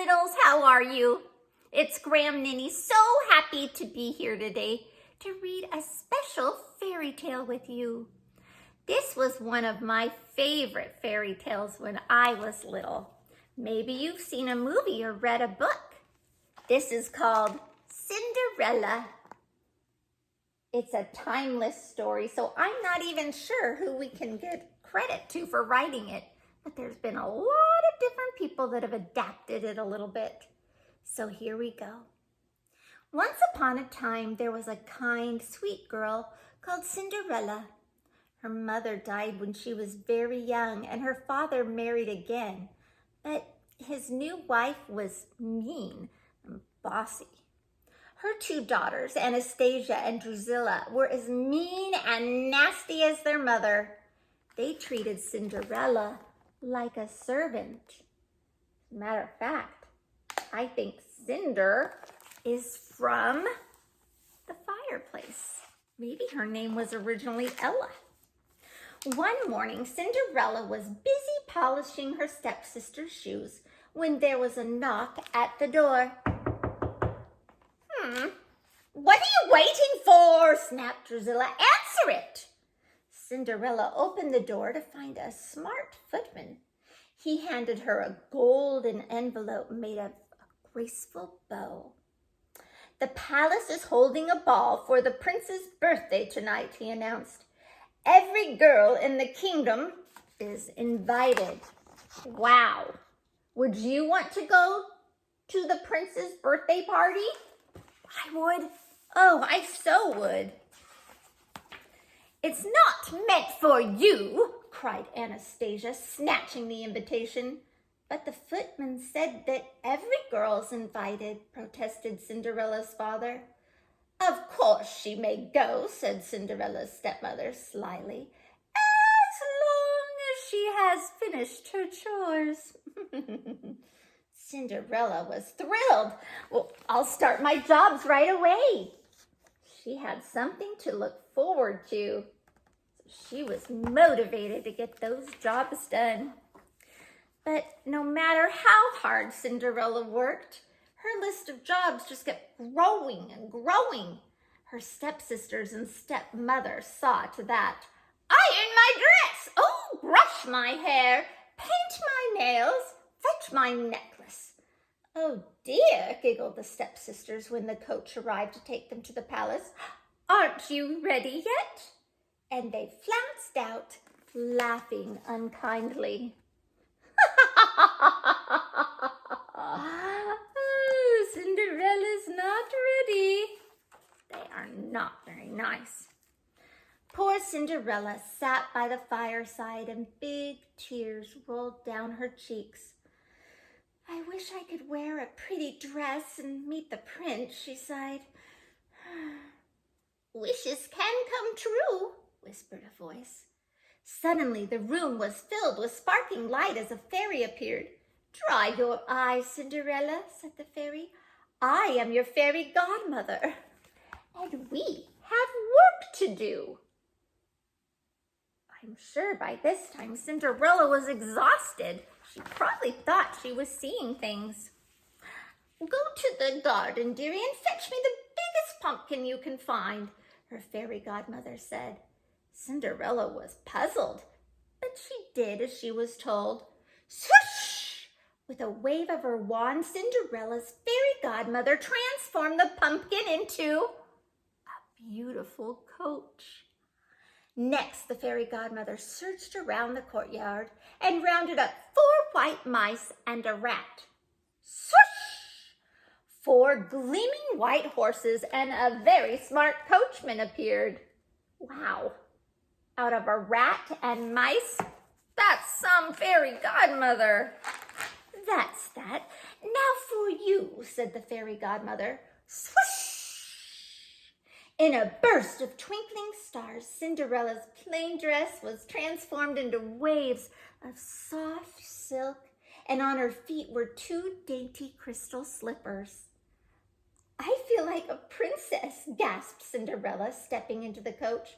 littles, how are you? It's Graham Ninny, so happy to be here today to read a special fairy tale with you. This was one of my favorite fairy tales when I was little. Maybe you've seen a movie or read a book. This is called Cinderella. It's a timeless story, so I'm not even sure who we can give credit to for writing it, but there's been a lot of different people that have adapted it a little bit. So here we go. Once upon a time, there was a kind, sweet girl called Cinderella. Her mother died when she was very young, and her father married again, but his new wife was mean and bossy. Her two daughters, Anastasia and Drusilla, were as mean and nasty as their mother. They treated Cinderella like a servant. As a matter of fact, I think Cinder is from the fireplace. Maybe her name was originally Ella. One morning, Cinderella was busy polishing her stepsister's shoes when there was a knock at the door. What are you waiting for? Snapped Drusilla. Answer it! Cinderella opened the door to find a smart footman. He handed her a golden envelope made of a graceful bow. The palace is holding a ball for the prince's birthday tonight, he announced. Every girl in the kingdom is invited. Wow. Would you want to go to the prince's birthday party? I would. Oh, I so would. It's not meant for you, cried Anastasia, snatching the invitation. But the footman said that every girl's invited, protested Cinderella's father. Of course she may go, said Cinderella's stepmother slyly, as long as she has finished her chores. Cinderella was thrilled. Well, I'll start my jobs right away. She had something to look forward to. She was motivated to get those jobs done. But no matter how hard Cinderella worked, her list of jobs just kept growing and growing. Her stepsisters and stepmother saw to that. Iron my dress! Oh, brush my hair! Paint my nails! Fetch my necklace! Oh dear, giggled the stepsisters when the coach arrived to take them to the palace. Aren't you ready yet? And they flounced out, laughing unkindly. Oh, Cinderella's not ready. They are not very nice. Poor Cinderella sat by the fireside and big tears rolled down her cheeks. I wish I could wear a pretty dress and meet the prince, she sighed. Wishes can come true, whispered a voice. Suddenly the room was filled with sparkling light as a fairy appeared. Dry your eyes, Cinderella, said the fairy. I am your fairy godmother, and we have work to do. I'm sure by this time Cinderella was exhausted. She probably thought she was seeing things. Go to the garden, dearie, and fetch me the biggest pumpkin you can find, her fairy godmother said. Cinderella was puzzled, but she did as she was told. Swoosh! With a wave of her wand, Cinderella's fairy godmother transformed the pumpkin into a beautiful coach. Next, the fairy godmother searched around the courtyard and rounded up 4 white mice and a rat. Swoosh! 4 gleaming white horses and a very smart coachman appeared. Wow! Out of a rat and mice? That's some fairy godmother. That's that. Now for you, said the fairy godmother. Swoosh! In a burst of twinkling stars, Cinderella's plain dress was transformed into waves of soft silk, and on her feet were 2 dainty crystal slippers. I feel like a princess, gasped Cinderella, stepping into the coach.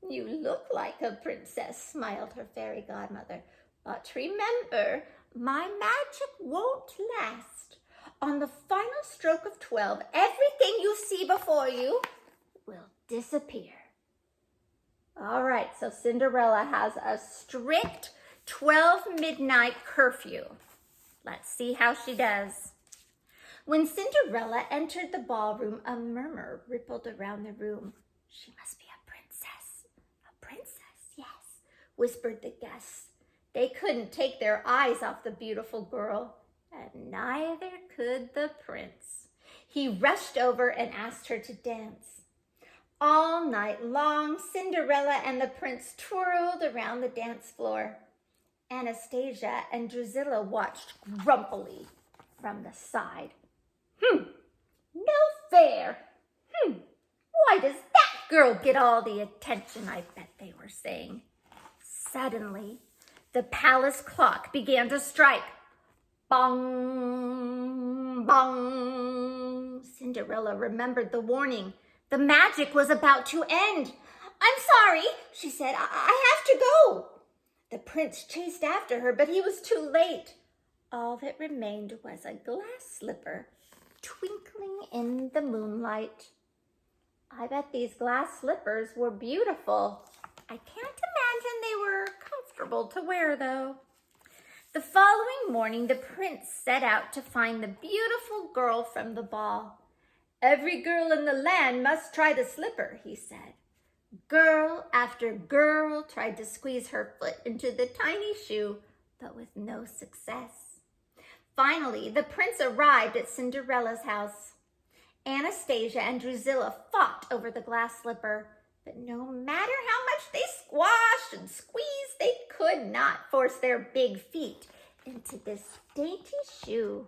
You look like a princess, smiled her fairy godmother. But remember, my magic won't last. On the final stroke of 12, everything you see before you will disappear. All right, so Cinderella has a strict 12 midnight curfew. Let's see how she does. When Cinderella entered the ballroom, a murmur rippled around the room. She must be a princess. A princess, yes, whispered the guests. They couldn't take their eyes off the beautiful girl, and neither could the prince. He rushed over and asked her to dance. All night long, Cinderella and the prince twirled around the dance floor. Anastasia and Drusilla watched grumpily from the side. No fair. Why does that girl get all the attention? I bet they were saying. Suddenly, the palace clock began to strike. Bong, bong. Cinderella remembered the warning. The magic was about to end. I'm sorry, she said. I have to go. The prince chased after her, but he was too late. All that remained was a glass slipper twinkling in the moonlight. I bet these glass slippers were beautiful. I can't imagine they were comfortable to wear, though. The following morning, the prince set out to find the beautiful girl from the ball. Every girl in the land must try the slipper, he said. Girl after girl tried to squeeze her foot into the tiny shoe, but with no success. Finally, the prince arrived at Cinderella's house. Anastasia and Drusilla fought over the glass slipper, but no matter how much they squashed and squeezed, they could not force their big feet into this dainty shoe.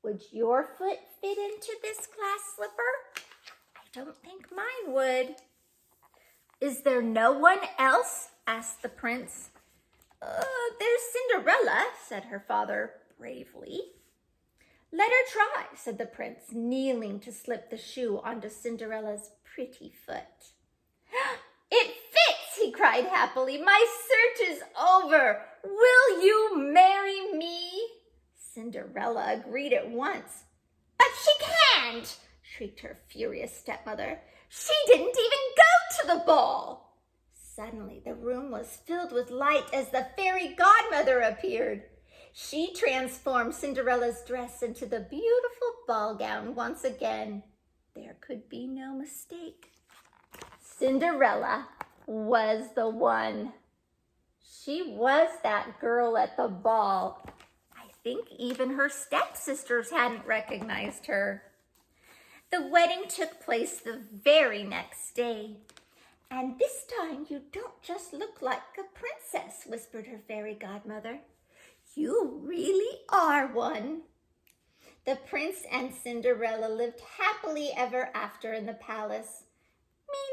Would your foot fit into this glass slipper? I don't think mine would. Is there no one else? Asked the prince. There's Cinderella, said her father bravely. Let her try, said the prince, kneeling to slip the shoe onto Cinderella's pretty foot. It fits, he cried happily. My search is over. Will you marry me? Cinderella agreed at once. But she can't, shrieked her furious stepmother. She didn't even go to the ball. Suddenly, the room was filled with light as the fairy godmother appeared. She transformed Cinderella's dress into the beautiful ball gown once again. There could be no mistake. Cinderella was the one. She was that girl at the ball. I think even her stepsisters hadn't recognized her. The wedding took place the very next day. And this time you don't just look like a princess, whispered her fairy godmother. You really are one. The prince and Cinderella lived happily ever after in the palace.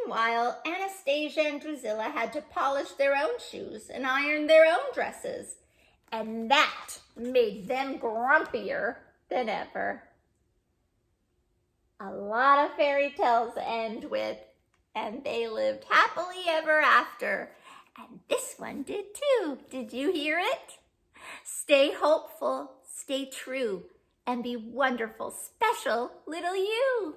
Meanwhile, Anastasia and Drusilla had to polish their own shoes and iron their own dresses. And that made them grumpier than ever. A lot of fairy tales end with, and they lived happily ever after. And this one did too. Did you hear it? Stay hopeful, stay true, and be wonderful, special little you.